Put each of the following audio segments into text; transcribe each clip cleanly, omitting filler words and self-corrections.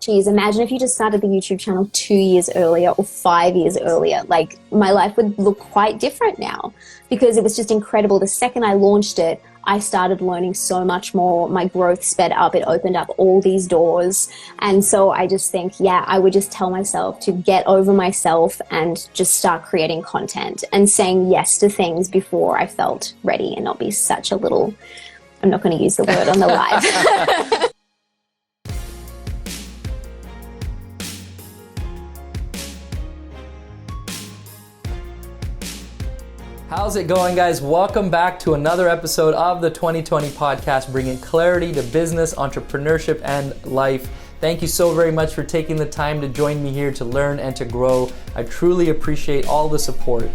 geez, imagine if you just started the YouTube channel 2 years earlier or 5 years earlier. Like, my life would look quite different now, because it was just incredible. The second I launched it, I started learning so much more. My growth sped up. It opened up all these doors. And so I just think, yeah, I would just tell myself to get over myself and just start creating content and saying yes to things before I felt ready, and not be such a little, I'm not going to use the word on the live. How's it going, guys? Welcome back to another episode of the 2020 podcast, bringing clarity to business, entrepreneurship, and life. Thank you so very much for taking the time to join me here to learn and to grow. I truly appreciate all the support.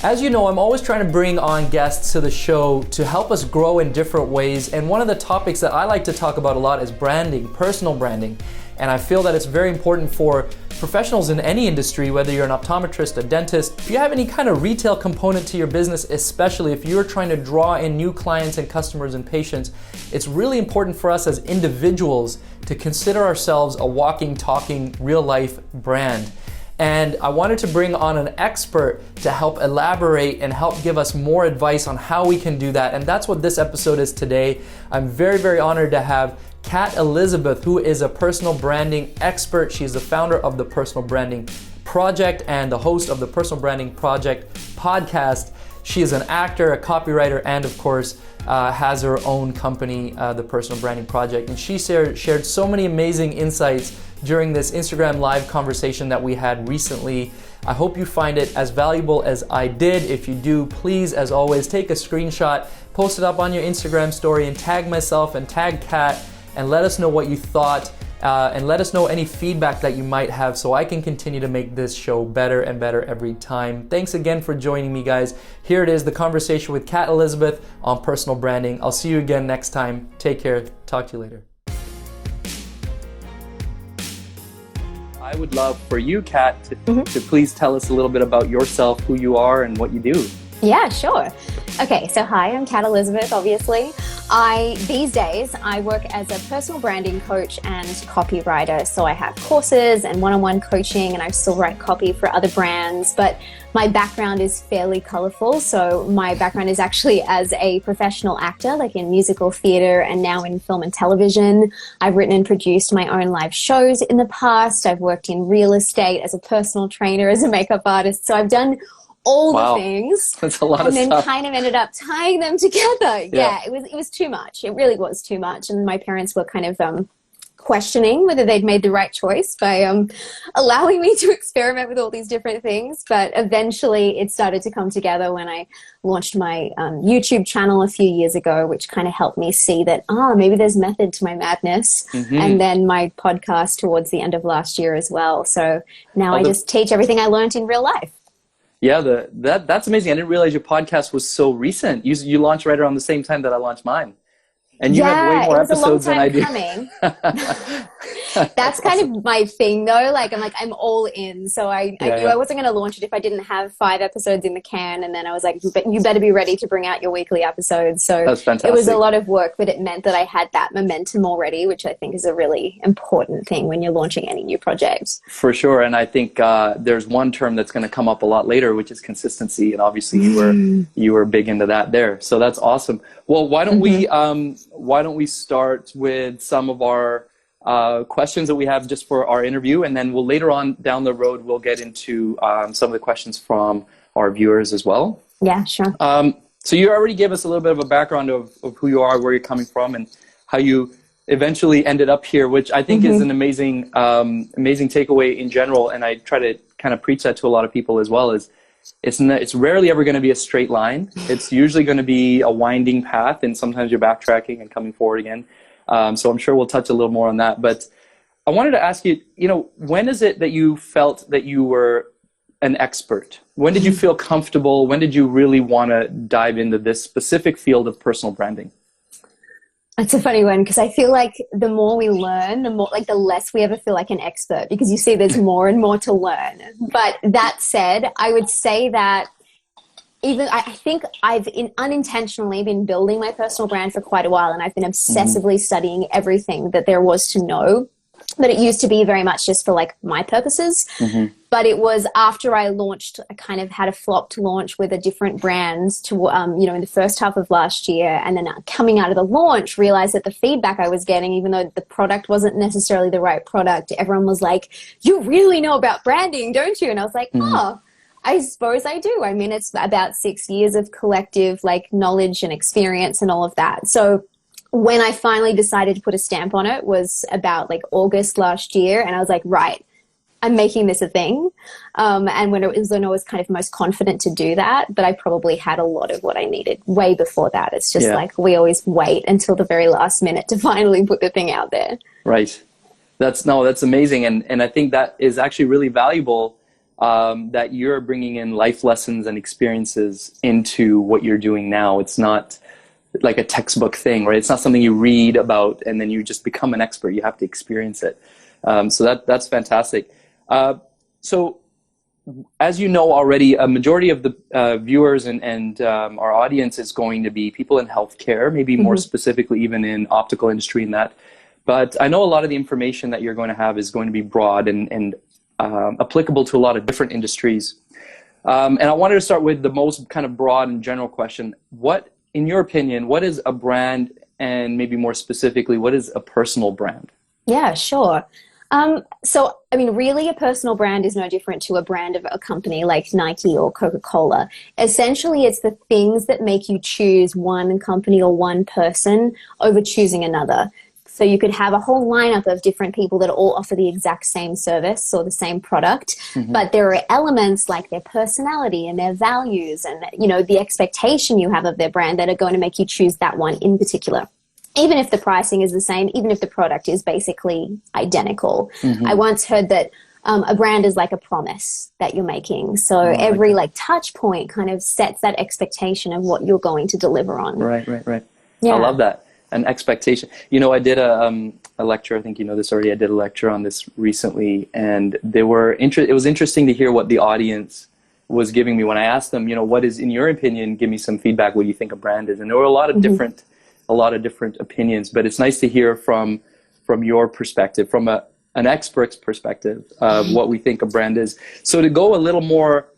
As you know, I'm always trying to bring on guests to the show to help us grow in different ways. And one of the topics that I like to talk about a lot is branding, personal branding. And I feel that it's very important for professionals in any industry, whether you're an optometrist, a dentist, if you have any kind of retail component to your business, especially if you're trying to draw in new clients and customers and patients, it's really important for us as individuals to consider ourselves a walking, talking, real life brand. And I wanted to bring on an expert to help elaborate and help give us more advice on how we can do that. And that's what this episode is today. I'm very, very honored to have Kat Elizabeth, who is a personal branding expert. She's the founder of the Personal Branding Project and the host of the Personal Branding Project podcast. She is an actor, a copywriter, and of course, has her own company, the Personal Branding Project. And she shared so many amazing insights during this Instagram live conversation that we had recently. I hope you find it as valuable as I did. If you do, please, as always, take a screenshot, post it up on your Instagram story, and tag myself and tag Kat, and let us know what you thought, and let us know any feedback that you might have so I can continue to make this show better and better every time. Thanks again for joining me, guys. Here it is, the conversation with Kat Elizabeth on personal branding. I'll see you again next time. Take care. Talk to you later. I would love for you, Kat, to please tell us a little bit about yourself, who you are, and what you do. Yeah, sure. Okay, so hi, I'm Kat Elizabeth, obviously. These days, I work as a personal branding coach and copywriter. So I have courses and one-on-one coaching, and I still write copy for other brands. But my background is fairly colorful. So my background is actually as a professional actor, like in musical theater and now in film and television. I've written and produced my own live shows in the past. I've worked in real estate as a personal trainer, as a makeup artist. So I've done all the things. That's a lot of stuff. And then kind of ended up tying them together. Yeah, it was too much. It really was too much. And my parents were kind of questioning whether they'd made the right choice by allowing me to experiment with all these different things. But eventually it started to come together when I launched my YouTube channel a few years ago, which kind of helped me see that, maybe there's method to my madness. And then my podcast towards the end of last year as well. So now I just teach everything I learned in real life. Yeah, that's amazing. I didn't realize your podcast was so recent. You launched right around the same time that I launched mine. And you have way more episodes than I do. That's kind of my thing, though. I'm all in. So I knew I wasn't going to launch it if I didn't have 5 episodes in the can. And then I was like, you better be ready to bring out your weekly episodes. So that's fantastic. It was a lot of work, but it meant that I had that momentum already, which I think is a really important thing when you're launching any new project. For sure. And I think there's one term that's going to come up a lot later, which is consistency. And obviously you were big into that there. So that's awesome. Well, why don't we start with some of our questions that we have just for our interview, and then we'll later on down the road we'll get into some of the questions from our viewers as well. Yeah, sure. So you already gave us a little bit of a background of who you are, where you're coming from, and how you eventually ended up here, which I think is an amazing takeaway in general. And I try to kind of preach that to a lot of people as well. It's rarely ever going to be a straight line. It's usually going to be a winding path, and sometimes you're backtracking and coming forward again. So I'm sure we'll touch a little more on that. But I wanted to ask you, when is it that you felt that you were an expert? When did you feel comfortable? When did you really want to dive into this specific field of personal branding? It's a funny one, because I feel like the more we learn, the less we ever feel like an expert, because you see there's more and more to learn. But that said, I would say that I think I've unintentionally been building my personal brand for quite a while, and I've been obsessively studying everything that there was to know But it used to be very much just for like my purposes. But it was after I launched, I kind of had a flopped launch with a different brand to, in the first half of last year. And then coming out of the launch, realized that the feedback I was getting, even though the product wasn't necessarily the right product, everyone was like, you really know about branding, don't you? And I was like, oh, I suppose I do. I mean, it's about 6 years of collective like knowledge and experience and all of that. So when I finally decided to put a stamp on it was about like August last year. And I was like, right, I'm making this a thing. And when I was kind of most confident to do that, but I probably had a lot of what I needed way before that. It's just like we always wait until the very last minute to finally put the thing out there. Right. That's amazing. And I think that is actually really valuable, that you're bringing in life lessons and experiences into what you're doing now. It's not like a textbook thing, right? It's not something you read about and then you just become an expert. You have to experience it. So that's fantastic. So as you know already, a majority of the viewers and our audience is going to be people in healthcare, maybe more specifically even in optical industry and that. But I know a lot of the information that you're going to have is going to be broad and applicable to a lot of different industries. And I wanted to start with the most kind of broad and general question. In your opinion, what is a brand, and maybe more specifically, what is a personal brand? Yeah, sure. So, I mean, really a personal brand is no different to a brand of a company like Nike or Coca-Cola. Essentially, it's the things that make you choose one company or one person over choosing another. So you could have a whole lineup of different people that all offer the exact same service or the same product, but there are elements like their personality and their values and, the expectation you have of their brand that are going to make you choose that one in particular. Even if the pricing is the same, even if the product is basically identical. I once heard that a brand is like a promise that you're making. So every like touch point kind of sets that expectation of what you're going to deliver on. Right. Yeah. I love that. An expectation. I did a lecture, I think you know this already, I did a lecture on this recently, and it was interesting to hear what the audience was giving me when I asked them, what is, in your opinion, give me some feedback, what do you think a brand is? And there were a lot of different opinions, but it's nice to hear from your perspective, from an expert's perspective of what we think a brand is. So to go a little more,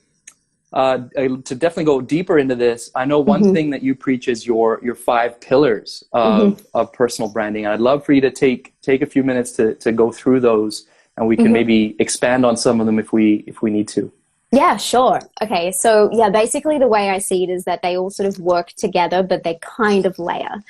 to definitely go deeper into this, I know one thing that you preach is your 5 pillars of personal branding. And I'd love for you to take a few minutes to go through those, and we can maybe expand on some of them if we need to. Yeah, sure. Okay, so basically the way I see it is that they all sort of work together, but they kind of layer.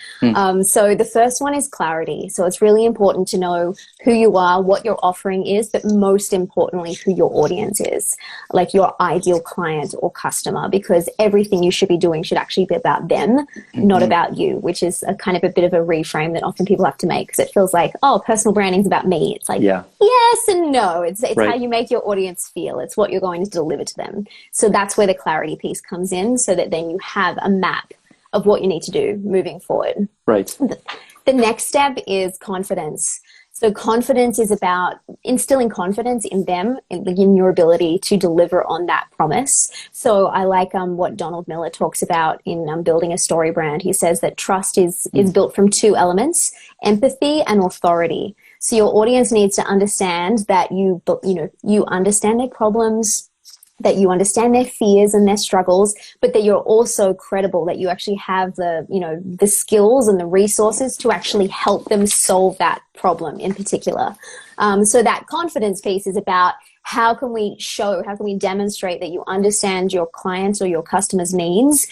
So the first one is clarity. So it's really important to know who you are, what your offering is, but most importantly, who your audience is, like your ideal client or customer, because everything you should be doing should actually be about them, not about you, which is a kind of a bit of a reframe that often people have to make, because it feels like, oh, personal branding is about me. It's like, yes and no. It's how you make your audience feel. It's what you're going to deliver to them. So that's where the clarity piece comes in, so that then you have a map of what you need to do moving forward. Right. The next step is confidence. So confidence is about instilling confidence in them, in your ability to deliver on that promise. So I like what Donald Miller talks about in Building a Story Brand. He says that trust is built from 2 elements, empathy and authority. So your audience needs to understand that you understand their problems, that you understand their fears and their struggles, but that you're also credible, that you actually have the skills and the resources to actually help them solve that problem in particular. So that confidence piece is about how can we demonstrate that you understand your clients or your customers' needs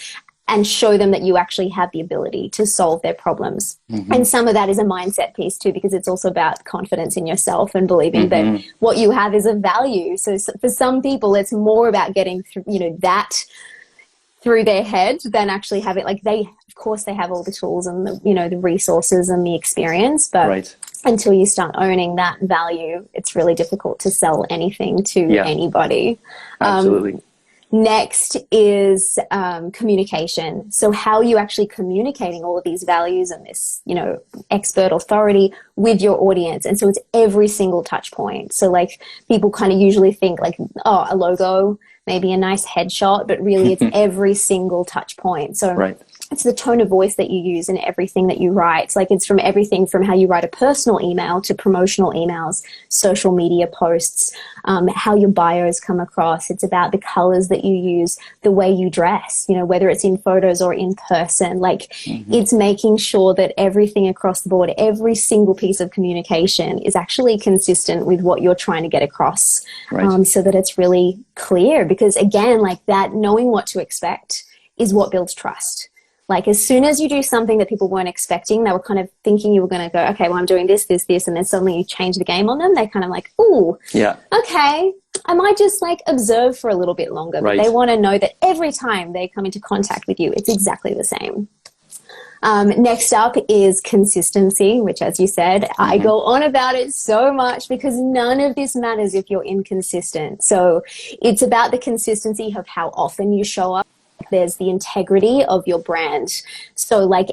and show them that you actually have the ability to solve their problems. And some of that is a mindset piece too, because it's also about confidence in yourself and believing that what you have is of value. So for some people, it's more about getting through, that through their head than actually have it. Like of course they have all the tools and the resources and the experience, but until you start owning that value, it's really difficult to sell anything to anybody. Absolutely. Next is communication. So how are you actually communicating all of these values and this, expert authority with your audience? And so it's every single touch point. So like people kind of usually think like, oh, a logo, maybe a nice headshot, but really it's every single touch point. So it's the tone of voice that you use in everything that you write. Like, it's from everything from how you write a personal email to promotional emails, social media posts, how your bios come across. It's about the colors that you use, the way you dress, whether it's in photos or in person. Like, it's making sure that everything across the board, every single piece of communication is actually consistent with what you're trying to get across, so that it's really clear. Because again, like, that knowing what to expect is what builds trust. Like, as soon as you do something that people weren't expecting, they were kind of thinking you were going to go, okay, well, I'm doing this, and then suddenly you change the game on them. They kind of like, ooh, okay, I might just like observe for a little bit longer. But they want to know that every time they come into contact with you, it's exactly the same. Next up is consistency, which, as you said, I go on about it so much because none of this matters if you're inconsistent. So it's about the consistency of how often you show up. There's the integrity of your brand. So like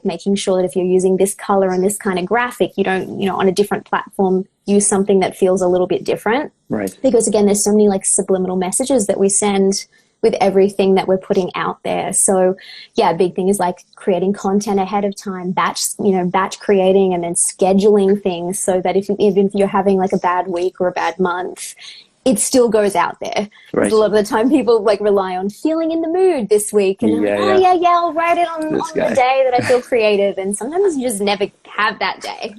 making sure that if you're using this color and this kind of graphic, you don't, on a different platform, use something that feels a little bit different. Right. Because again, there's so many like subliminal messages that we send with everything that we're putting out there. So yeah, a big thing is like creating content ahead of time, batch creating, and then scheduling things so that even if you're having like a bad week or a bad month, it still goes out there. Right. A lot of the time people like rely on feeling in the mood this week and I'll write it on the day that I feel creative. And sometimes you just never have that day.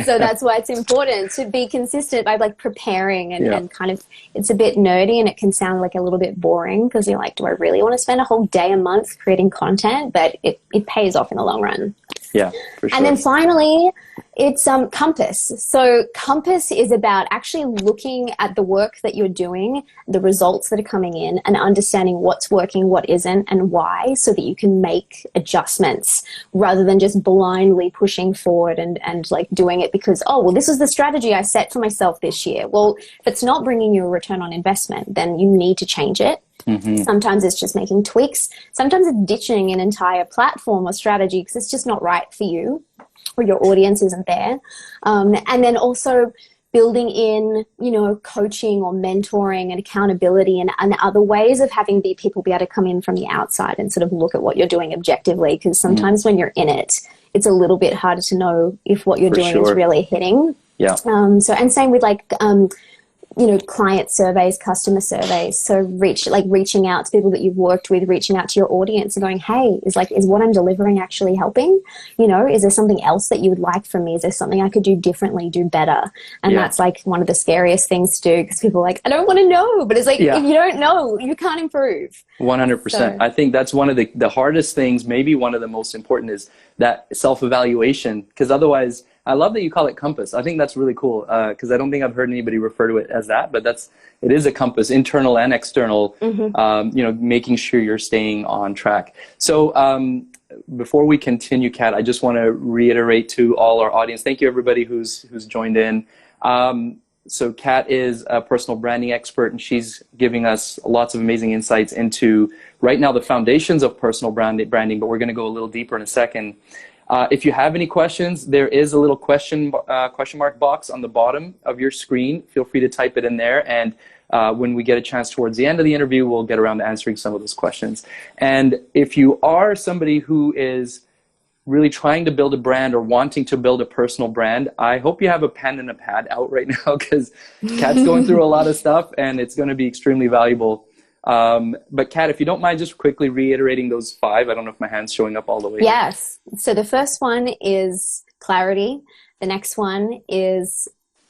So that's why it's important to be consistent by like preparing and kind of, it's a bit nerdy and it can sound like a little bit boring because you're like, do I really want to spend a whole day a month creating content? But it pays off in the long run. Yeah, for sure. And then finally, it's Compass. So Compass is about actually looking at the work that you're doing, the results that are coming in, and understanding what's working, what isn't, and why, so that you can make adjustments rather than just blindly pushing forward and like doing it because, oh, well, this is the strategy I set for myself this year. Well, if it's not bringing you a return on investment, then you need to change it. Sometimes it's just making tweaks. Sometimes it's ditching an entire platform or strategy because it's just not right for you or your audience isn't there. And then also building in, coaching or mentoring and accountability and other ways of having people be able to come in from the outside and sort of look at what you're doing objectively. Because sometimes when you're in it, it's a little bit harder to know if what you're doing is really hitting. Yeah. And same with like, client surveys, customer surveys. So reaching out to people that you've worked with, reaching out to your audience and going, hey, is what I'm delivering actually helping? Is there something else that you would like from me? Is there something I could do differently, do better? And that's like one of the scariest things to do because people are like, I don't want to know. But it's like, if you don't know, you can't improve. 100%. So, I think that's one of the hardest things, maybe one of the most important is that self-evaluation, because otherwise, I love that you call it Compass. I think that's really cool because I don't think I've heard anybody refer to it as that, but it is a compass, internal and external, making sure you're staying on track. So before we continue, Kat, I just want to reiterate to all our audience, thank you everybody who's joined in. So Kat is a personal branding expert and she's giving us lots of amazing insights into right now the foundations of personal branding, but we're going to go a little deeper in a second. If you have any questions, there is a little question mark box on the bottom of your screen. Feel free to type it in there. And when we get a chance towards the end of the interview, we'll get around to answering some of those questions. And if you are somebody who is really trying to build a brand or wanting to build a personal brand, I hope you have a pen and a pad out right now because Kat's going through a lot of stuff and it's going to be extremely valuable. But Kat, if you don't mind just quickly reiterating those 5, I don't know if my hand's showing up all the way. Yes. So the first one is clarity. The next one is,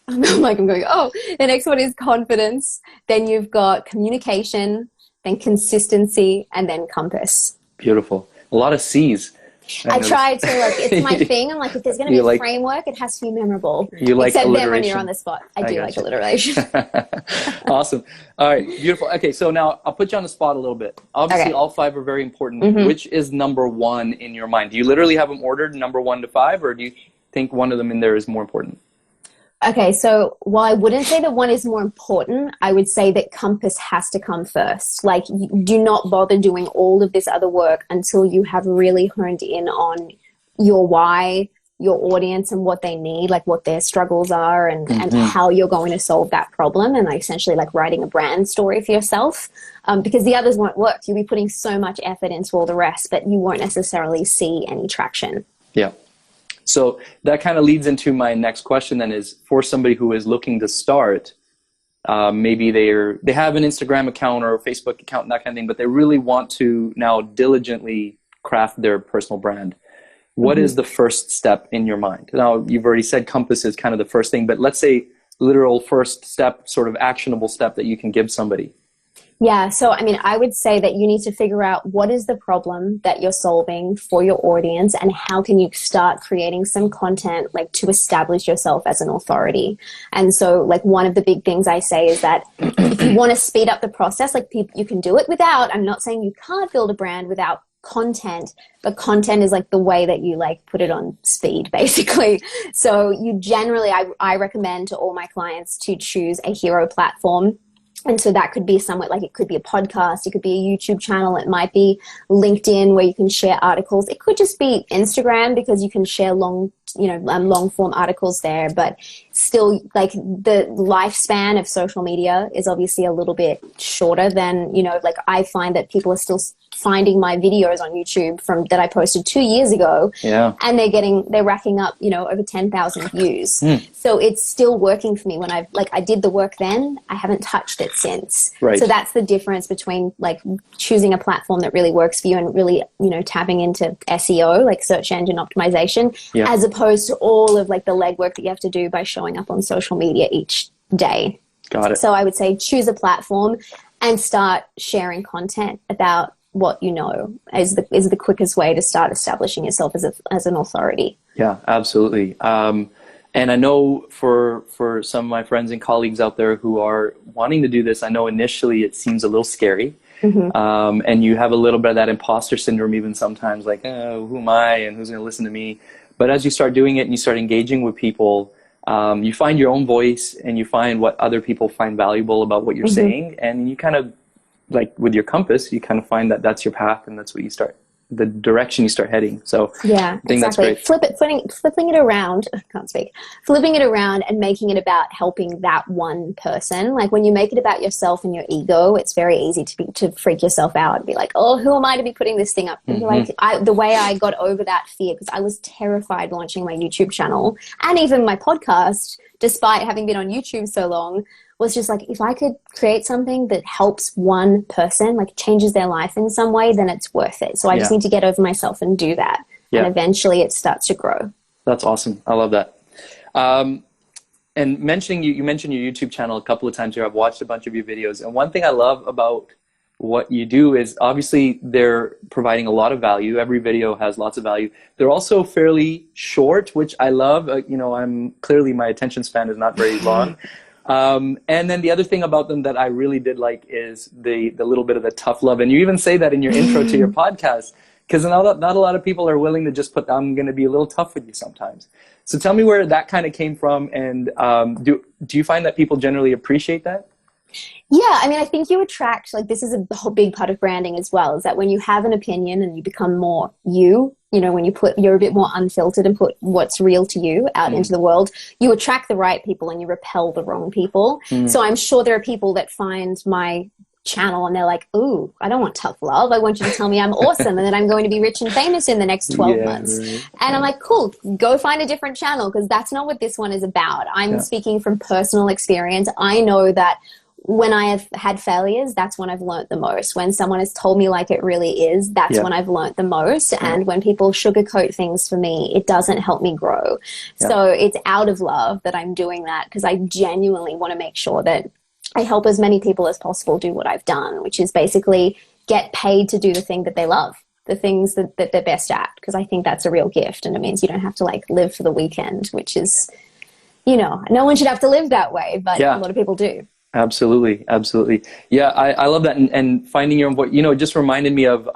the next one is confidence. Then you've got communication, then consistency, and then compass. Beautiful. A lot of C's. I try to, it's my thing. I'm like, if there's going to be a framework, it has to be memorable. You like Except alliteration. then when you're on the spot. I do like alliteration. Awesome. All right, beautiful. Okay, so now I'll put you on the spot a little bit. Obviously, all 5 are very important. Which is number 1 in your mind? Do you literally have them ordered number 1 to 5, or do you think one of them in there is more important? Okay, so while I wouldn't say that one is more important, I would say that Compass has to come first. Like, do not bother doing all of this other work until you have really honed in on your why, your audience and what they need, like what their struggles are, and how you're going to solve that problem, and like essentially like writing a brand story for yourself, because the others won't work. You'll be putting so much effort into all the rest, but you won't necessarily see any traction. Yeah. So that kind of leads into my next question then, is for somebody who is looking to start, maybe they have an Instagram account or a Facebook account and that kind of thing, but they really want to now diligently craft their personal brand. What is the first step in your mind? Now, you've already said compass is kind of the first thing, but let's say literal first step, sort of actionable step that you can give somebody. Yeah. So, I mean, I would say that you need to figure out what is the problem that you're solving for your audience, and how can you start creating some content like to establish yourself as an authority. And so like one of the big things I say is that if you want to speed up the process, like you can do it without, I'm not saying you can't build a brand without content, but content is like the way that you like put it on speed, basically. So you generally, I recommend to all my clients to choose a hero platform. And so that could be somewhat like, it could be a podcast, it could be a YouTube channel, it might be LinkedIn where you can share articles. It could just be Instagram because you can share long form articles there, but still like the lifespan of social media is obviously a little bit shorter than, like I find that people are still finding my videos on YouTube from that I posted 2 years ago. Yeah. And they're racking up, over 10,000 views. So it's still working for me when I did the work then, I haven't touched it since. Right. So that's the difference between like choosing a platform that really works for you and really, tapping into SEO, like search engine optimization, as opposed to all of like the legwork that you have to do by showing up on social media each day. Got it. So I would say choose a platform and start sharing content about what you know is the quickest way to start establishing yourself as an authority. Yeah, absolutely. And I know for some of my friends and colleagues out there who are wanting to do this, I know initially it seems a little scary. And you have a little bit of that imposter syndrome even sometimes, like, oh, who am I and who's going to listen to me? But as you start doing it and you start engaging with people, you find your own voice and you find what other people find valuable about what you're saying. And you kind of, like with your compass, you kind of find that that's your path and that's what you start, the direction you start heading. So yeah, I think exactly. That's great. Flipping it around, I can't speak, flipping it around and making it about helping that one person. Like when you make it about yourself and your ego, it's very easy to freak yourself out and be like, oh, who am I to be putting this thing up? And like the way I got over that fear, because I was terrified launching my YouTube channel and even my podcast, despite having been on YouTube so long, was just like, if I could create something that helps one person, like changes their life in some way, then it's worth it. So I just need to get over myself and do that. And eventually it starts to grow. That's awesome. I love that. And mentioning you mentioned your YouTube channel a couple of times here. I've watched a bunch of your videos. And one thing I love about what you do is obviously they're providing a lot of value. Every video has lots of value. They're also fairly short, which I love. I'm clearly my attention span is not very long. And then the other thing about them that I really did like is the little bit of the tough love. And you even say that in your intro to your podcast, because not a lot of people are willing to just put, I'm going to be a little tough with you sometimes. So tell me where that kind of came from. And do you find that people generally appreciate that? Yeah, I mean, I think you attract, like this is a whole big part of branding as well, is that when you have an opinion and you become more when you're a bit more unfiltered and put what's real to you out into the world, you attract the right people and you repel the wrong people. So I'm sure there are people that find my channel and they're like, ooh, I don't want tough love. I want you to tell me I'm awesome and that I'm going to be rich and famous in the next 12 months. Right. And I'm like, cool, go find a different channel, because that's not what this one is about. I'm speaking from personal experience. I know that when I have had failures, that's when I've learned the most. When someone has told me like it really is, that's when I've learned the most. And when people sugarcoat things for me, it doesn't help me grow. So it's out of love that I'm doing that, because I genuinely want to make sure that I help as many people as possible do what I've done, which is basically get paid to do the thing that they love, the things that they're best at, because I think that's a real gift. And it means you don't have to like live for the weekend, which is, no one should have to live that way, but a lot of people do. Absolutely. Absolutely. Yeah. I love that. And finding your own voice, it just reminded me of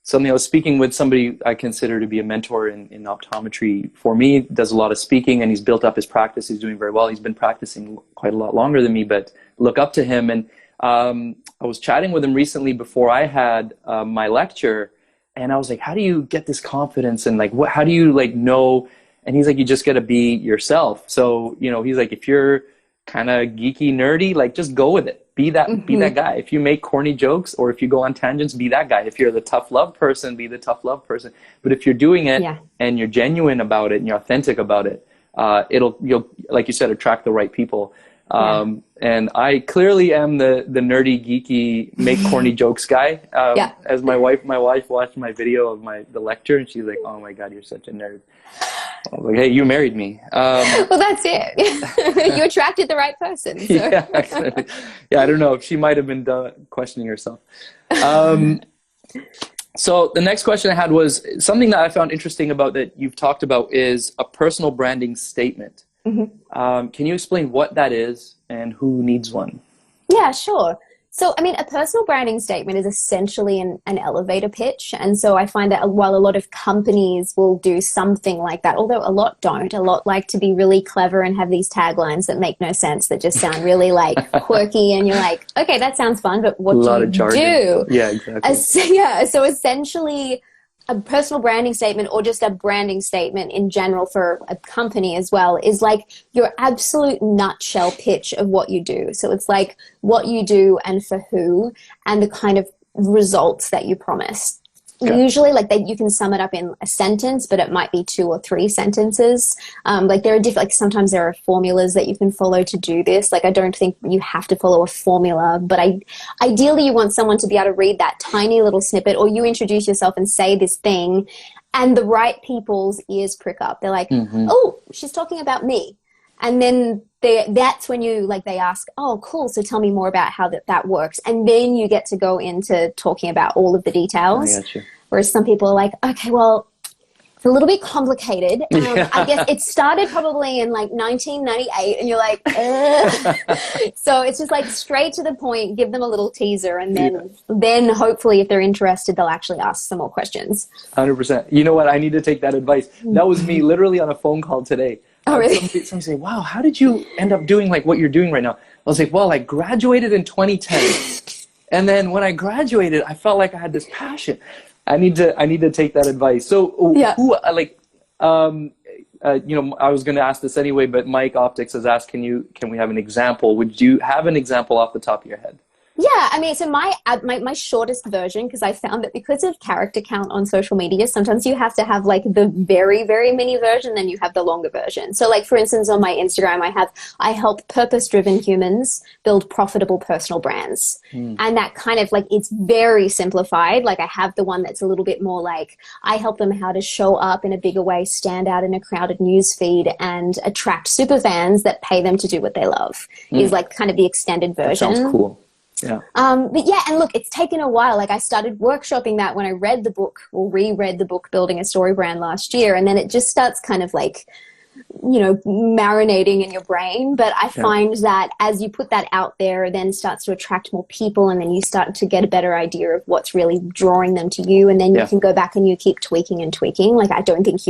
something. I was speaking with somebody I consider to be a mentor in optometry. For me, does a lot of speaking and he's built up his practice. He's doing very well. He's been practicing quite a lot longer than me, but look up to him. And I was chatting with him recently before I had my lecture. And I was like, how do you get this confidence? And like, how do you like know? And he's like, you just got to be yourself. So, you know, he's like, if you're kind of geeky, nerdy, like just go with it. Be that guy. If you make corny jokes or if you go on tangents, be that guy. If you're the tough love person, be the tough love person. But if you're doing it and you're genuine about it and you're authentic about it, you'll, like you said, attract the right people. And I clearly am the nerdy, geeky, make corny jokes guy. As my wife watched my video of the lecture, and she's like, "Oh my God, you're such a nerd." I was like, "Hey, you married me." Well, that's it. You attracted the right person. So. Yeah, exactly. Yeah, I don't know if she might have been questioning herself. So the next question I had was something that I found interesting about that you've talked about is a personal branding statement. Can you explain what that is and who needs one? Yeah, sure. So, I mean, a personal branding statement is essentially an elevator pitch. And so I find that while a lot of companies will do something like that, although a lot don't, a lot like to be really clever and have these taglines that make no sense, that just sound really like quirky. And you're like, okay, that sounds fun, but what do you do? Yeah, exactly. So essentially, a personal branding statement or just a branding statement in general for a company as well is like your absolute nutshell pitch of what you do. So it's like what you do and for who and the kind of results that you promise. Usually you can sum it up in a sentence, but it might be 2 or 3 sentences. Like there are different, like sometimes there are formulas that you can follow to do this. Like I don't think you have to follow a formula, but ideally you want someone to be able to read that tiny little snippet, or you introduce yourself and say this thing and the right people's ears prick up. They're like, oh, she's talking about me. And then that's when they ask, oh, cool. So tell me more about how that works. And then you get to go into talking about all of the details. I got you. Whereas some people are like, okay, well, it's a little bit complicated. I guess it started probably in like 1998 and you're like, so it's just like straight to the point, give them a little teaser. And then hopefully if they're interested, they'll actually ask some more questions. 100%. You know what? I need to take that advice. That was me literally on a phone call today. Oh, really? Somebody say, wow, how did you end up doing like what you're doing right now? I was like, well, I graduated in 2010. And then when I graduated, I felt like I had this passion. I need to take that advice. So who I was going to ask this anyway, but Mike Optics has asked, can we have an example? Would you have an example off the top of your head? Yeah, I mean, so my shortest version, because I found that because of character count on social media, sometimes you have to have like the very, very mini version, then you have the longer version. So like, for instance, on my Instagram, I help purpose-driven humans build profitable personal brands. And that kind of like, it's very simplified. Like I have the one that's a little bit more like, I help them how to show up in a bigger way, stand out in a crowded news feed and attract super fans that pay them to do what they love is like kind of the extended version. That sounds cool. Yeah. But yeah, and look, it's taken a while. Like I started workshopping that when I read the book or reread the book, Building a Story Brand last year. And then it just starts kind of like, marinating in your brain. But I find that as you put that out there, then starts to attract more people. And then you start to get a better idea of what's really drawing them to you. And then you can go back and you keep tweaking and tweaking. Like I don't think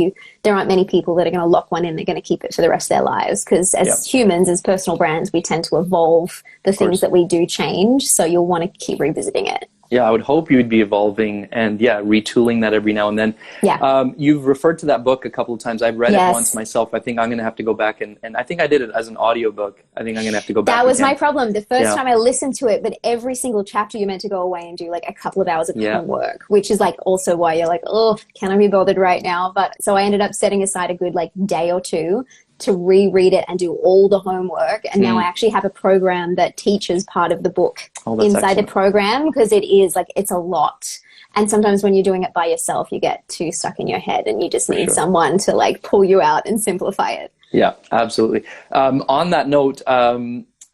there aren't many people that are going to lock one in. They're going to keep it for the rest of their lives. Because as humans, as personal brands, we tend to evolve. The things that we do change. So you'll want to keep revisiting it. Yeah, I would hope you would be evolving and retooling that every now and then. Yeah. You've referred to that book a couple of times. I've read it once myself. I think I'm going to have to go back and I think I did it as an audiobook. I think I'm going to have to go back. That was my problem. The first time I listened to it, but every single chapter you're meant to go away and do like a couple of hours of homework, which is like also why you're like, oh, can I be bothered right now? But so I ended up setting aside a good like day or two to reread it and do all the homework. And now I actually have a program that teaches part of the book inside the program because it is like, it's a lot. And sometimes when you're doing it by yourself, you get too stuck in your head and you just need someone to like pull you out and simplify it. Yeah, absolutely. On that note, I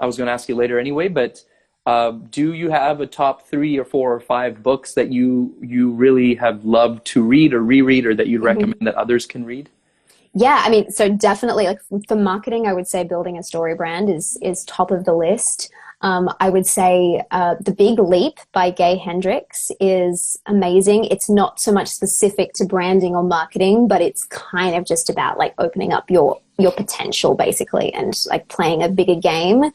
was going to ask you later anyway, but do you have a top 3 or 4 or 5 books that you really have loved to read or reread or that you'd recommend that others can read? Yeah, I mean, so definitely like for marketing, I would say Building a Story Brand is top of the list. I would say The Big Leap by Gay Hendricks is amazing. It's not so much specific to branding or marketing, but it's kind of just about like opening up your potential basically and like playing a bigger game.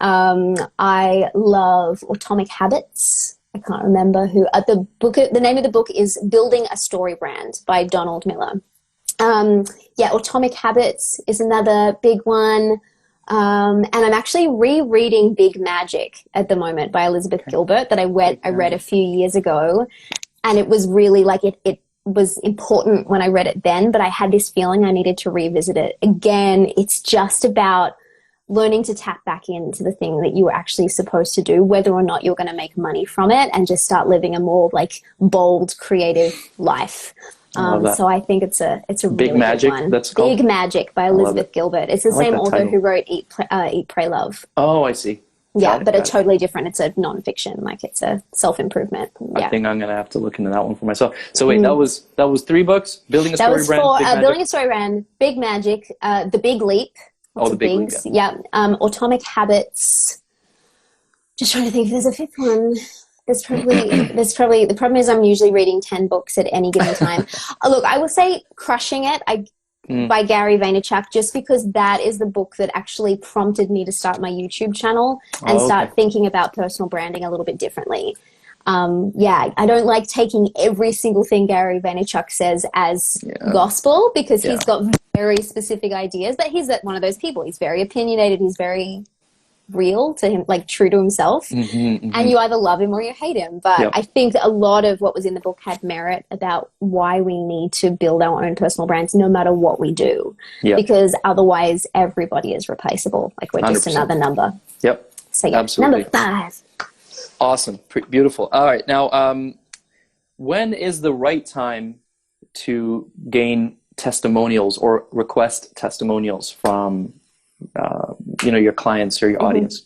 I love Atomic Habits I can't remember who. The name of the book is Building a Story Brand by Donald Miller. Atomic Habits is another big one. And I'm actually rereading Big Magic at the moment by Elizabeth Gilbert that I read a few years ago. And it was really like it was important when I read it then, but I had this feeling I needed to revisit it again. It's just about learning to tap back into the thing that you were actually supposed to do, whether or not you're going to make money from it, and just start living a more like bold, creative life. So I think it's a Big really Magic. good one. That's called Big Magic by Elizabeth Gilbert. It's the same author title. who wrote Eat, Pray, Love. Oh, I see. Got it. Totally different. It's a nonfiction, like it's a self-improvement. Yeah. I think I'm gonna have to look into that one for myself. So wait, that was 3 books: Building a Story Brand, Building a Story Brand, Big Magic, The Big Leap. The Big Leap. Yeah. Atomic Habits. Just trying to think if there's a fifth one. There's probably the problem is I'm usually reading 10 books at any given time. Look, I will say Crushing It by Gary Vaynerchuk, just because that is the book that actually prompted me to start my YouTube channel and start thinking about personal branding a little bit differently. I don't like taking every single thing Gary Vaynerchuk says as gospel, because he's got very specific ideas, but he's one of those people. He's very opinionated. He's very real to him, like true to himself. And you either love him or you hate him. But I think a lot of what was in the book had merit about why we need to build our own personal brands no matter what we do, because otherwise everybody is replaceable. Like we're just 100%. Another number. So absolutely. Number 5. Awesome. Beautiful. All right. Now, when is the right time to gain testimonials or request testimonials from your clients or your audience?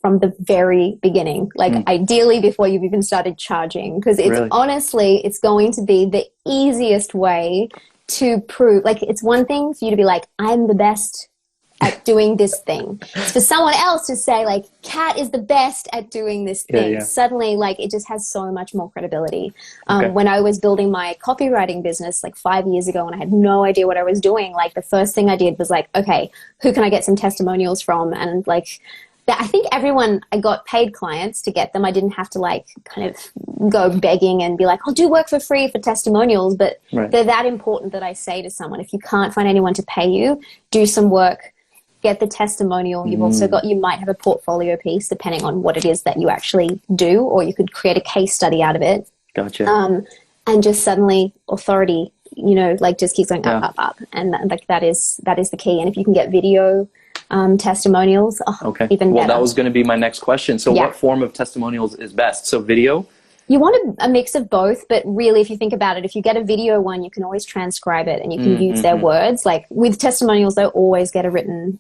From the very beginning, ideally before you've even started charging, because it's honestly, it's going to be the easiest way to prove. Like, it's one thing for you to be like, I'm the best at doing this thing. It's for someone else to say, like, Kat is the best at doing this thing. Suddenly, like, it just has so much more credibility. When I was building my copywriting business, like 5 years ago, and I had no idea what I was doing, like, the first thing I did was like, okay, who can I get some testimonials from? And like, I think I got paid clients to get them. I didn't have to like kind of go begging and be like, I'll do work for free for testimonials. But they're that important that I say to someone, if you can't find anyone to pay you, do some work, get the testimonial. You've also you might have a portfolio piece depending on what it is that you actually do, or you could create a case study out of it. Gotcha. And just suddenly authority, like just keeps going up. And that is the key. And if you can get video testimonials, even better. Well, that was going to be my next question. So what form of testimonials is best? So video? You want a mix of both, but really, if you think about it, if you get a video one, you can always transcribe it and you can use their words. Like with testimonials, they'll always get a written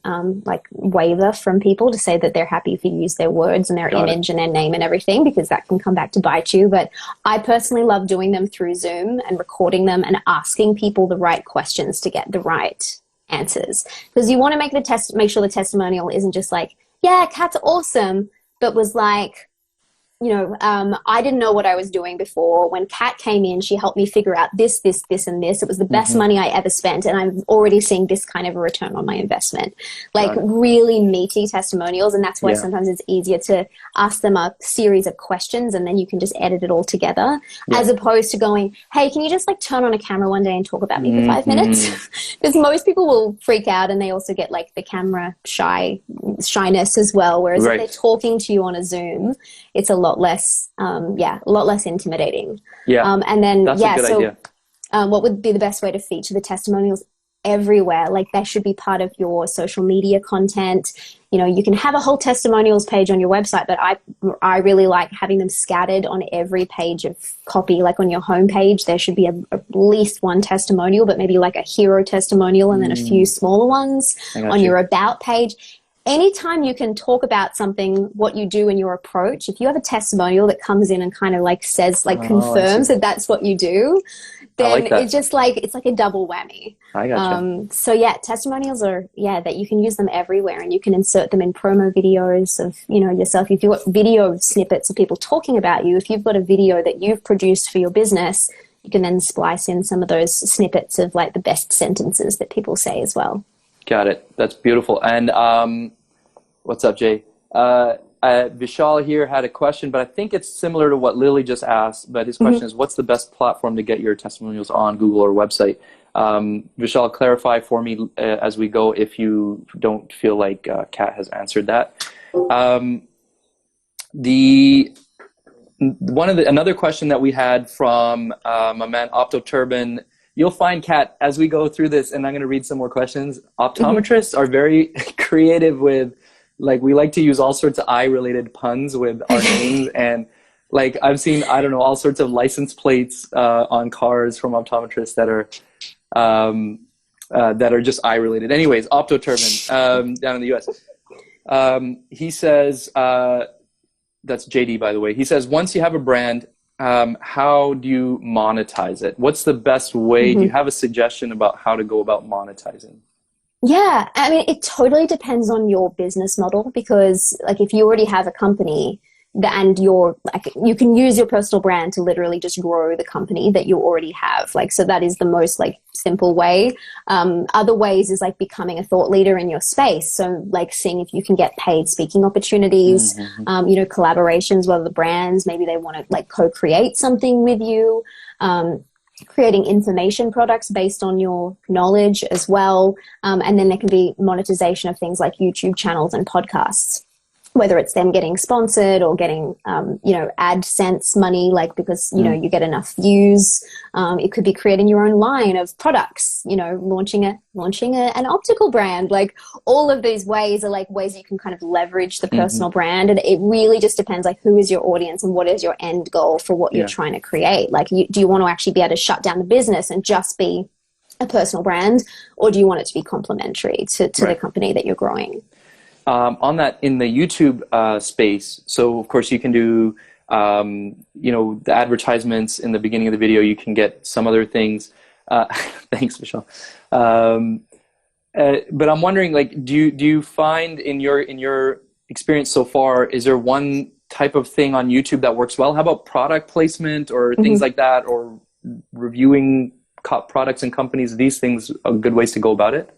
waiver from people to say that they're happy if you use their words and their image and their name and everything, because that can come back to bite you. But I personally love doing them through Zoom and recording them and asking people the right questions to get the right answers, because you want to make sure the testimonial isn't just like, yeah, Kat's awesome, but was like, I didn't know what I was doing before. When Kat came in, she helped me figure out this, and this. It was the best money I ever spent, and I'm already seeing this kind of a return on my investment. Like really meaty testimonials, and that's why sometimes it's easier to ask them a series of questions, and then you can just edit it all together, as opposed to going, hey, can you just like turn on a camera one day and talk about me for 5 minutes? Because most people will freak out, and they also get like the camera shyness as well. Whereas if they're talking to you on a Zoom, it's a lot less intimidating. And then that's a good idea. What would be the best way to feature the testimonials? Everywhere. Like, they should be part of your social media content. You can have a whole testimonials page on your website, but I really like having them scattered on every page of copy. Like on your homepage, there should be at least one testimonial, but maybe like a hero testimonial and then a few smaller ones on your about page. Anytime you can talk about something, what you do in your approach, if you have a testimonial that comes in and kind of like says, like confirms that that's what you do, then it's just like, it's like a double whammy. I gotcha. So testimonials are, that you can use them everywhere, and you can insert them in promo videos of, yourself. If you've got video snippets of people talking about you, if you've got a video that you've produced for your business, you can then splice in some of those snippets of like the best sentences that people say as well. Got it. That's beautiful. And what's up, Jay? I Vishal here had a question, but I think it's similar to what Lily just asked. But his question is, what's the best platform to get your testimonials on, Google or website? Vishal, clarify for me as we go if you don't feel like Kat has answered that. Another question that we had from my man Opto Turban. You'll find, Kat, as we go through this, and I'm going to read some more questions. Optometrists are very creative with, like, we like to use all sorts of eye-related puns with our names, and like I've seen, I don't know, all sorts of license plates on cars from optometrists that are just eye-related. Anyways, Opto Turban down in the US. He says, that's JD, by the way. He says, once you have a brand, how do you monetize it? What's the best way? Do you have a suggestion about how to go about monetizing? Yeah, I mean, it totally depends on your business model, because like if you already have a company and you can use your personal brand to literally just grow the company that you already have. Like, so that is the most like simple way. Other ways is like becoming a thought leader in your space. So like seeing if you can get paid speaking opportunities, collaborations with other brands. Maybe they want to like co-create something with you. Creating information products based on your knowledge as well. And then there can be monetization of things like YouTube channels and podcasts, whether it's them getting sponsored or getting, AdSense money, like because, you get enough views. It could be creating your own line of products, launching an optical brand. Like all of these ways are like ways you can kind of leverage the personal brand. And it really just depends like who is your audience and what is your end goal for what you're trying to create. Like do you want to actually be able to shut down the business and just be a personal brand, or do you want it to be complementary to the company that you're growing? On that, in the YouTube space, so of course you can do, the advertisements in the beginning of the video. You can get some other things. Thanks, Michelle. But I'm wondering, like, do you find in your experience so far, is there one type of thing on YouTube that works well? How about product placement or things like that, or reviewing products and companies? These things are good ways to go about it.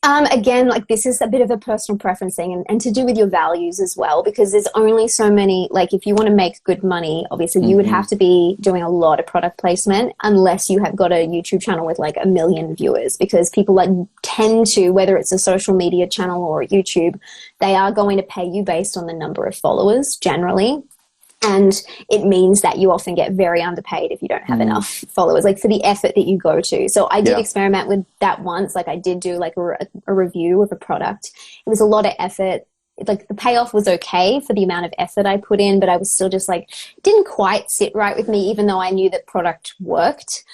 Again, like this is a bit of a personal preference thing and to do with your values as well, because there's only so many, like if you want to make good money, obviously you would have to be doing a lot of product placement unless you have got a YouTube channel with like 1 million viewers, because people like tend to, whether it's a social media channel or YouTube, they are going to pay you based on the number of followers generally. And it means that you often get very underpaid if you don't have enough followers, like for the effort that you go to. So I did experiment with that once. Like I did do like a review of a product. It was a lot of effort. Like the payoff was okay for the amount of effort I put in, but I was still just like, it didn't quite sit right with me, even though I knew that product worked.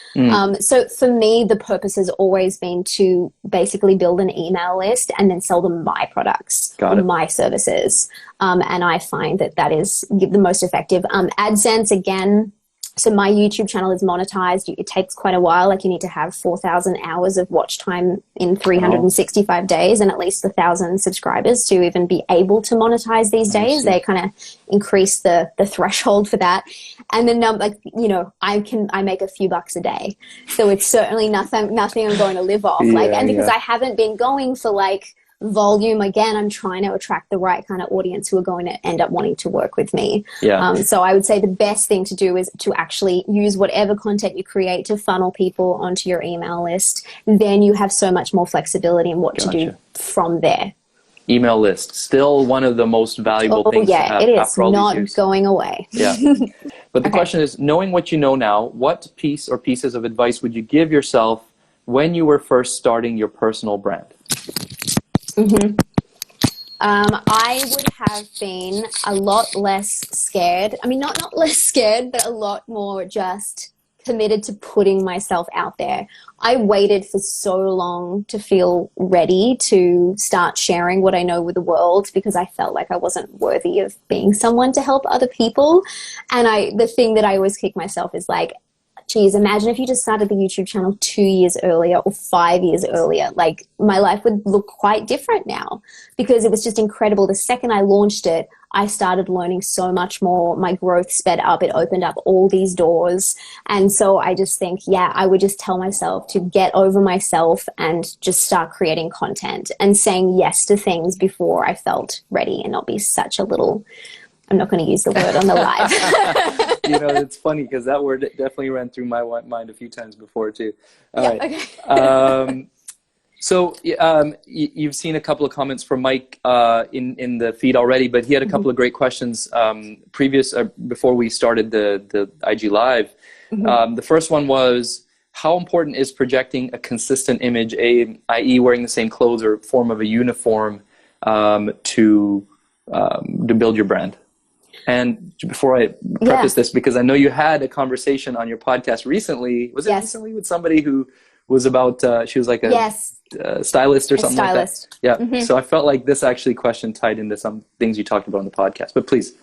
So for me, the purpose has always been to basically build an email list and then sell them my products or my services. And I find that is the most effective. AdSense, again, so my YouTube channel is monetized. It takes quite a while. Like you need to have 4,000 hours of watch time in 365 days and at least 1,000 subscribers to even be able to monetize these days. They kind of increase the threshold for that. And then I make a few bucks a day. So it's certainly nothing I'm going to live off. Because I haven't been going for like volume. Again, I'm trying to attract the right kind of audience who are going to end up wanting to work with me. So I would say the best thing to do is to actually use whatever content you create to funnel people onto your email list. Then you have so much more flexibility in what to do from there. Email list, still one of the most valuable things to have. It is not going away. But the question is, knowing what you know now, what piece or pieces of advice would you give yourself when you were first starting your personal brand? I would have been a lot less scared. I mean, not less scared, but a lot more just committed to putting myself out there. I waited for so long to feel ready to start sharing what I know with the world, because I felt like I wasn't worthy of being someone to help other people. And the thing that I always kick myself is like, geez, imagine if you just started the YouTube channel 2 years earlier or 5 years earlier. Like my life would look quite different now, because it was just incredible. The second I launched it, I started learning so much more. My growth sped up. It opened up all these doors. And so I just think, yeah, I would just tell myself to get over myself and just start creating content and saying yes to things before I felt ready, and not be such a little, I'm not going to use the word on the live. You know, it's funny because that word definitely ran through my mind a few times before too. All right. Okay. So you've seen a couple of comments from Mike in the feed already, but he had a couple of great questions before we started the IG Live. The first one was, how important is projecting a consistent image, i.e. wearing the same clothes or form of a uniform to build your brand? And before I preface this, because I know you had a conversation on your podcast recently, was it recently, with somebody who was about, she was like a stylist or something like that? Yeah. So I felt like this actually question tied into some things you talked about on the podcast, but please.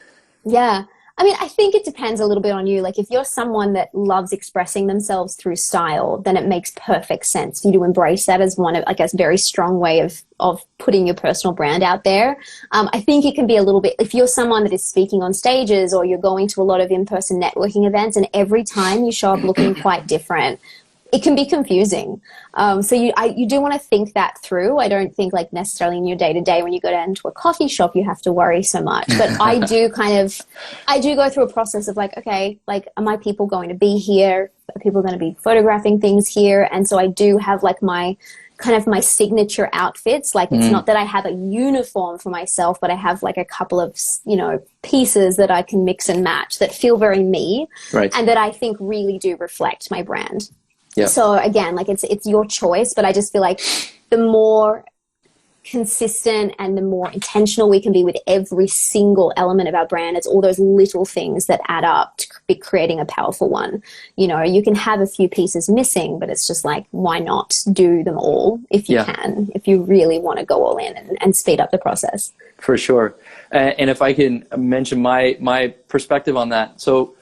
Yeah. I mean, I think it depends a little bit on you. Like, if you're someone that loves expressing themselves through style, then it makes perfect sense for you to embrace that as one of, like, a very strong way of putting your personal brand out there. I think it can be a little bit, if you're someone that is speaking on stages or you're going to a lot of in-person networking events, and every time you show up looking quite different, it can be confusing. So you do want to think that through. I don't think, like, necessarily in your day-to-day when you go down to a coffee shop you have to worry so much. But I do go through a process of, like, okay, like, are my people going to be here? Are people going to be photographing things here? And so I do have, like, my signature outfits. Like, it's not that I have a uniform for myself, but I have, like, a couple of, pieces that I can mix and match that feel very me, and that I think really do reflect my brand. Yeah. So again, like, it's your choice, but I just feel like the more consistent and the more intentional we can be with every single element of our brand, it's all those little things that add up to be creating a powerful one. You can have a few pieces missing, but it's just like, why not do them all if you can, if you really want to go all in and speed up the process. For sure. And if I can mention my perspective on that. So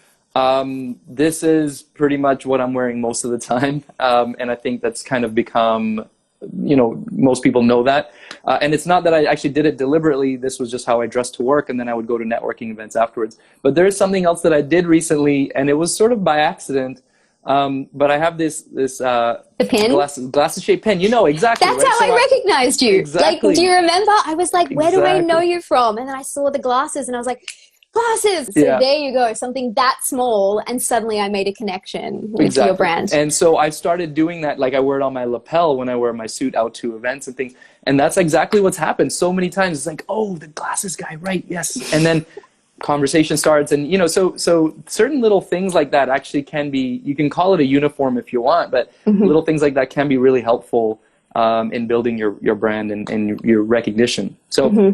this is pretty much what I'm wearing most of the time. And I think that's kind of become, most people know that. And it's not that I actually did it deliberately. This was just how I dressed to work, and then I would go to networking events afterwards. But there is something else that I did recently, and it was sort of by accident. But I have this the pin? Glasses shaped pin. Exactly. That's how I recognized you. Exactly. Like, do you remember? I was like, where do I know you from? And then I saw the glasses, and I was like, glasses. So there you go. Something that small, and suddenly I made a connection with your brand. And so I started doing that. Like, I wear it on my lapel when I wear my suit out to events and things. And that's exactly what's happened so many times. It's like, oh, the glasses guy, right? Yes. And then conversation starts, and so certain little things like that actually can be, you can call it a uniform if you want, but little things like that can be really helpful in building your brand and your recognition. So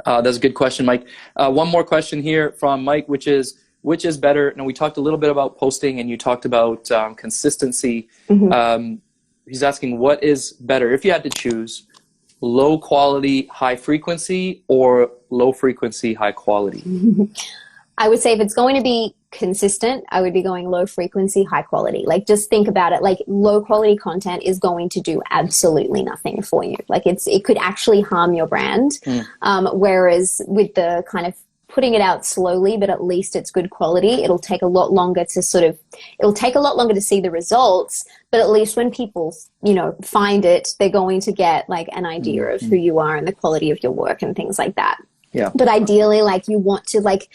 that's a good question, Mike. One more question here from Mike, which is better? Now, we talked a little bit about posting, and you talked about consistency. He's asking, what is better if you had to choose: low quality, high frequency, or low frequency, high quality? I would say if it's going to be consistent, I would be going low frequency, high quality. Like, just think about it. Like, low quality content is going to do absolutely nothing for you. Like, it could actually harm your brand. Whereas with the kind of putting it out slowly, but at least it's good quality, it'll take a lot longer to see the results. But at least when people, find it, they're going to get, like, an idea of who you are and the quality of your work and things like that. Yeah. But ideally, like, you want to, like,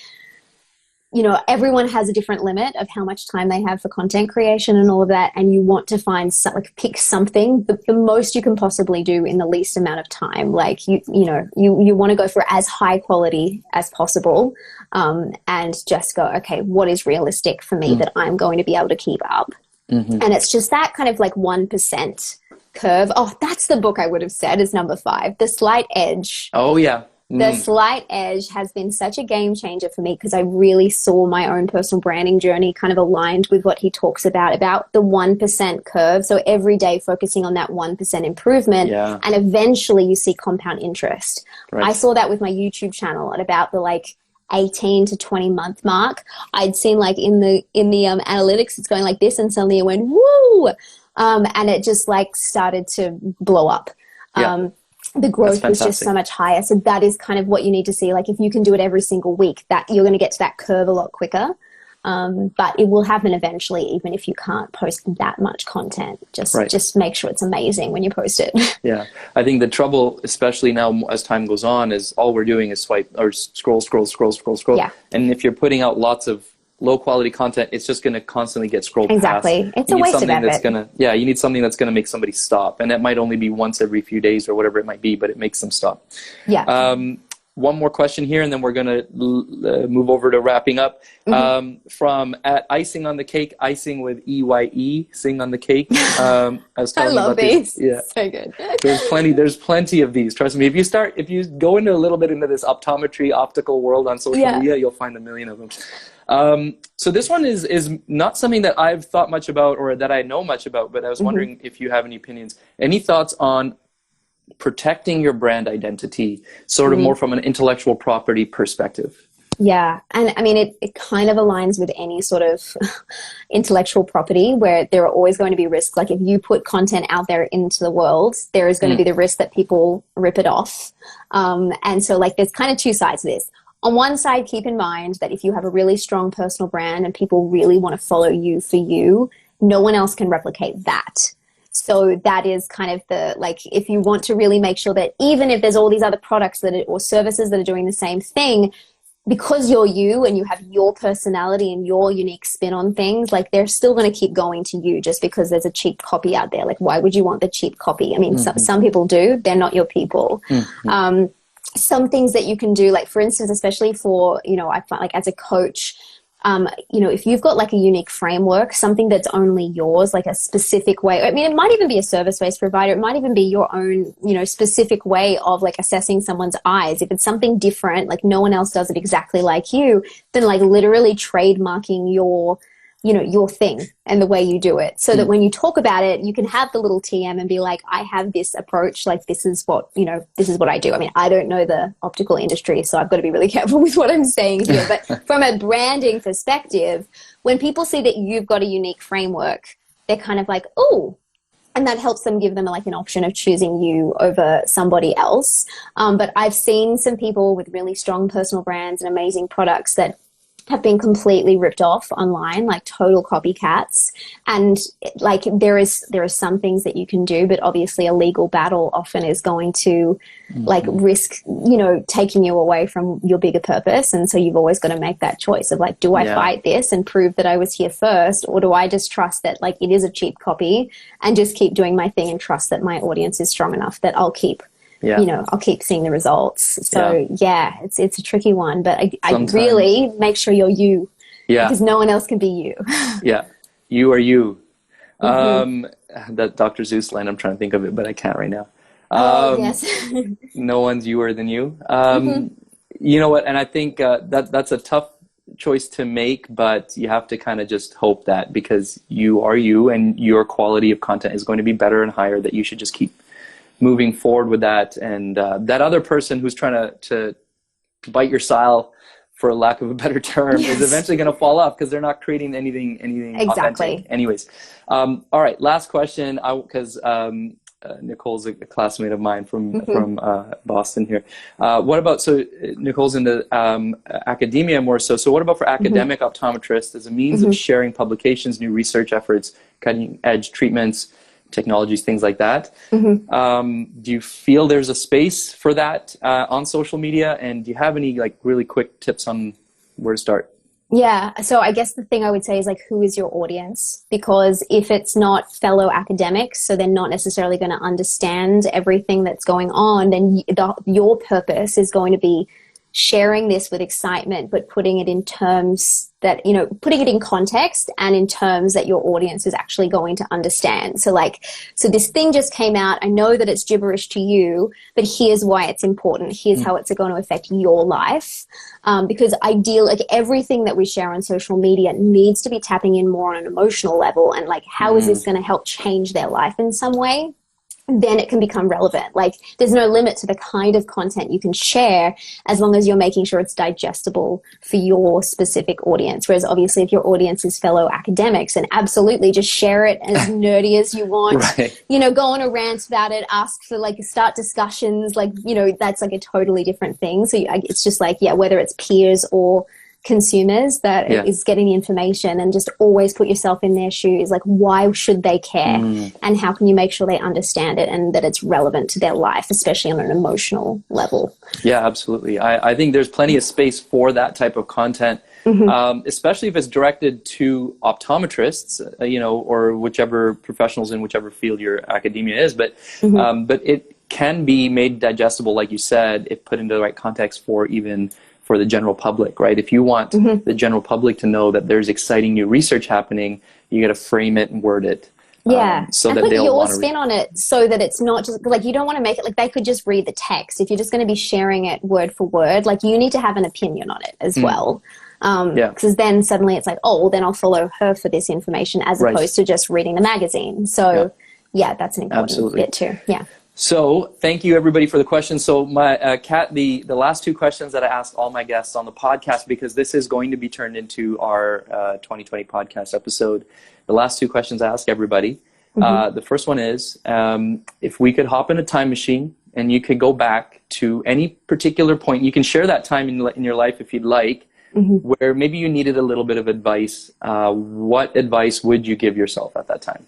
everyone has a different limit of how much time they have for content creation and all of that. And you want to pick something, the most you can possibly do in the least amount of time. Like, you want to go for as high quality as possible, and just go, okay, what is realistic for me that I'm going to be able to keep up? And it's just that kind of, like, 1% curve. Oh, that's the book I would have said is number 5, The Slight Edge. Oh, yeah. The Slight Edge has been such a game changer for me, because I really saw my own personal branding journey kind of aligned with what he talks about the 1% curve. So every day focusing on that 1% improvement, and eventually you see compound interest. Right. I saw that with my YouTube channel at about the, like, 18 to 20 month mark. I'd seen, like, in the analytics, it's going like this, and suddenly it went, woo! And it just, like, started to blow up. the growth was just so much higher. So that is kind of what you need to see. Like if you can do it every single week, that you're going to get to that curve a lot quicker. But it will happen eventually, even if you can't post that much content. Just make sure it's amazing when you post it. Yeah. I think the trouble, especially now as time goes on, is all we're doing is swipe or scroll. Yeah. And if you're putting out lots of low quality content, it's just going to constantly get scrolled past. Exactly. It's a waste of effort. You need something that's going to make somebody stop. And that might only be once every few days or whatever it might be, but it makes them stop. Yeah. One more question here, and then we're going to move over to wrapping up. From at Icing on the Cake, icing with EYE, sing on the cake. I love these. Yeah, so good. There's plenty of these. Trust me. If you go into a little bit into this optometry, optical world on social media, you'll find a million of them. So this one is not something that I've thought much about or that I know much about, but I was wondering if you have any opinions. Any thoughts on protecting your brand identity, sort of more from an intellectual property perspective? Yeah. And I mean, it kind of aligns with any sort of intellectual property where there are always going to be risks. Like if you put content out there into the world, there is going to be the risk that people rip it off. And so like there's kind of two sides to this. On one side, keep in mind that if you have a really strong personal brand and people really want to follow you for you, no one else can replicate that. So that is kind of if you want to really make sure that even if there's all these other products or services that are doing the same thing, because you're you and you have your personality and your unique spin on things, like they're still going to keep going to you just because therethe's a cheap copy out there. Like why would you want the cheap copy? I mean, some people do. They're not your people. Some things that you can do, like for instance, especially for, I find like as a coach, if you've got like a unique framework, something that's only yours, like a specific way, I mean, it might even be a service-based provider. It might even be your own, specific way of like assessing someone's eyes. If it's something different, like no one else does it exactly like you, then like literally trademarking your thing and the way you do it so that when you talk about it, you can have the little TM and be like, I have this approach, like this is what I do. I mean, I don't know the optical industry, so I've got to be really careful with what I'm saying here. But from a branding perspective, when people see that you've got a unique framework, they're kind of like, oh, and that helps them give them like an option of choosing you over somebody else. But I've seen some people with really strong personal brands and amazing products that have been completely ripped off online, like total copycats. And like there are some things that you can do, but obviously a legal battle often is going to like risk, taking you away from your bigger purpose. And so you've always got to make that choice of like, do I fight this and prove that I was here first? Or do I just trust that like it is a cheap copy and just keep doing my thing and trust that my audience is strong enough that I'll keep I'll keep seeing the results. So it's a tricky one, but I really make sure you're you. Yeah. Because no one else can be you. Yeah. You are you. That Dr. Seuss line, I'm trying to think of it, but I can't right now. Yes. No one's youer than you. You know what? And I think that's a tough choice to make, but you have to kind of just hope that because you are you and your quality of content is going to be better and higher, that you should just keep moving forward with that. And that other person who's trying to bite your style, for lack of a better term, is eventually going to fall off because they're not creating anything exactly authentic. Anyways, all right, last question, because Nicole's a classmate of mine from Boston here. What about, so Nicole's into academia more so what about for academic optometrists as a means of sharing publications, new research efforts, cutting edge treatments, technologies, things like that? Do you feel there's a space for that on social media? And do you have any like really quick tips on where to start? Yeah. So I guess the thing I would say is like, who is your audience? Because if it's not fellow academics, so they're not necessarily going to understand everything that's going on, then your purpose is going to be sharing this with excitement, but putting it in terms that, putting it in context and in terms that your audience is actually going to understand. So this thing just came out. I know that it's gibberish to you, but here's why it's important. Here's how it's going to affect your life. Because everything that we share on social media needs to be tapping in more on an emotional level. And like, how is this going to help change their life in some way? then it can become relevant. Like, there's no limit to the kind of content you can share as long as you're making sure it's digestible for your specific audience. Whereas obviously if your audience is fellow academics, then absolutely just share it as nerdy as you want, Right. you know, go on a rant about it, ask for like start discussions, like, you know, that's like a totally different thing. So it's just like, yeah, whether it's peers or consumers that is getting the information, and just always put yourself in their shoes. Like, why should they care? And how can you make sure they understand it and that it's relevant to their life, especially on an emotional level? Yeah, absolutely. I think there's plenty of space for that type of content, especially if it's directed to optometrists, you know, or whichever professionals in whichever field your academia is. But it can be made digestible, like you said, if put into the right context for the general public, right? If you want the general public to know that there's exciting new research happening, you got to frame it and word it. So and that put they'll your want to spin on it, so that it's not just like, you don't want to make it like they could just read the text. If you're just going to be sharing it word for word, like, you need to have an opinion on it as well. Because then suddenly it's like, oh, well, then I'll follow her for this information as opposed to just reading the magazine. So yeah, that's an important bit too. Yeah. So thank you everybody for the questions. So my Kat, the last two questions that I asked all my guests on the podcast, because this is going to be turned into our 2020 podcast episode. The last two questions I ask everybody. The first one is, if we could hop in a time machine and you could go back to any particular point, you can share that time in your life if you'd like, where maybe you needed a little bit of advice. What advice would you give yourself at that time?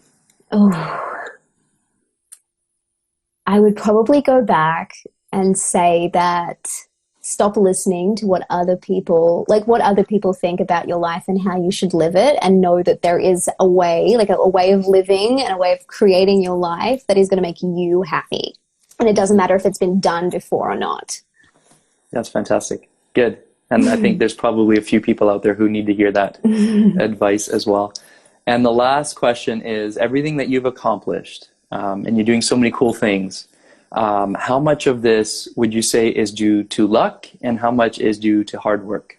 I would probably go back and say that stop listening to what other people think about your life and how you should live it, and know that there is a way, like a way of living and a way of creating your life that is going to make you happy. And it doesn't matter if it's been done before or not. That's fantastic. Good. And I think there's probably a few people out there who need to hear that advice as well. And the last question is, everything that you've accomplished, and you're doing so many cool things, how much of this would you say is due to luck, and how much is due to hard work?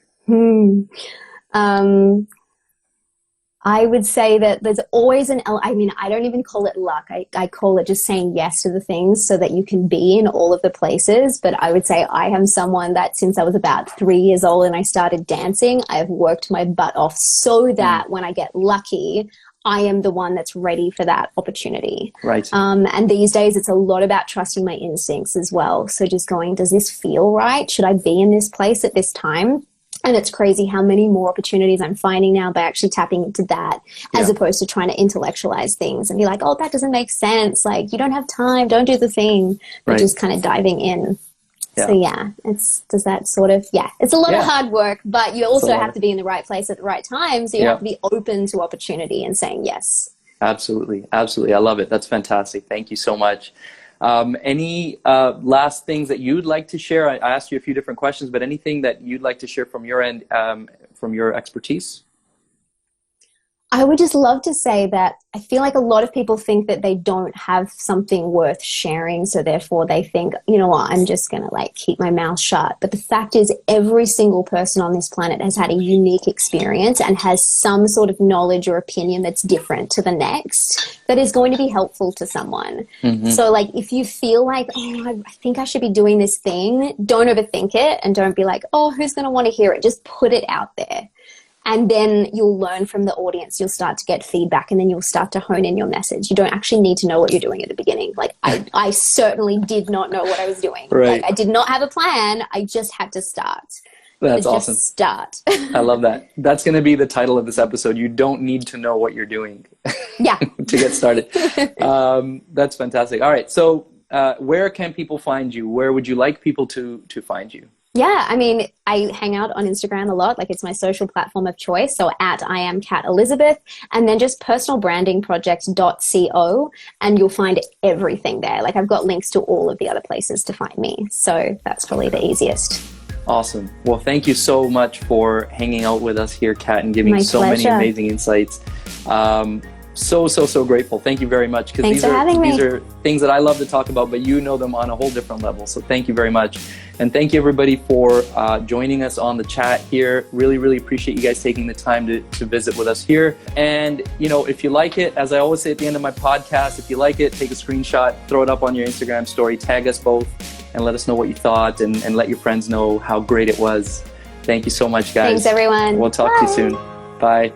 I would say that there's always I don't even call it luck. I call it just saying yes to the things so that you can be in all of the places. But I would say I am someone that since I was about 3 years old and I started dancing, I've worked my butt off so that when I get lucky, I am the one that's ready for that opportunity. Right. And these days it's a lot about trusting my instincts as well. So just going, does this feel right? Should I be in this place at this time? And it's crazy how many more opportunities I'm finding now by actually tapping into that, as opposed to trying to intellectualize things and be like, oh, that doesn't make sense. Like, you don't have time, don't do the thing. But just kind of diving in. So it's a lot of hard work, but you also have to be in the right place at the right time. So you have to be open to opportunity and saying yes. Absolutely. Absolutely. I love it. That's fantastic. Thank you so much. Any last things that you'd like to share? I asked you a few different questions, but anything that you'd like to share from your end, from your expertise? I would just love to say that I feel like a lot of people think that they don't have something worth sharing. So therefore they think, you know what, I'm just going to like keep my mouth shut. But the fact is, every single person on this planet has had a unique experience and has some sort of knowledge or opinion that's different to the next that is going to be helpful to someone. So like, if you feel like, oh, I think I should be doing this thing, don't overthink it and don't be like, oh, who's going to want to hear it? Just put it out there. And then you'll learn from the audience. You'll start to get feedback, and then you'll start to hone in your message. You don't actually need to know what you're doing at the beginning. Like I certainly did not know what I was doing. Right. Like, I did not have a plan. I just had to start. That's awesome. Just start. I love that. That's going to be the title of this episode. You don't need to know what you're doing to get started. That's fantastic. All right. So where can people find you? Where would you like people to find you? Yeah, I mean, I hang out on Instagram a lot. Like, it's my social platform of choice. So at I am Kat Elizabeth, and then just personalbrandingproject.co, and you'll find everything there. Like, I've got links to all of the other places to find me. So that's probably the easiest. Awesome. Well, thank you so much for hanging out with us here, Kat, and giving My so pleasure. many amazing insights. so grateful. Thank you very much, because these are things that I love to talk about, but you know them on a whole different level. So thank you very much. And thank you everybody for joining us on the chat here. Really appreciate you guys taking the time to visit with us here. And if you like it, as I always say at the end of my podcast, if you like it, take a screenshot, throw it up on your Instagram story, tag us both, and let us know what you thought, and let your friends know how great it was. Thank you so much, guys. Thanks, everyone. We'll talk to you soon. Bye.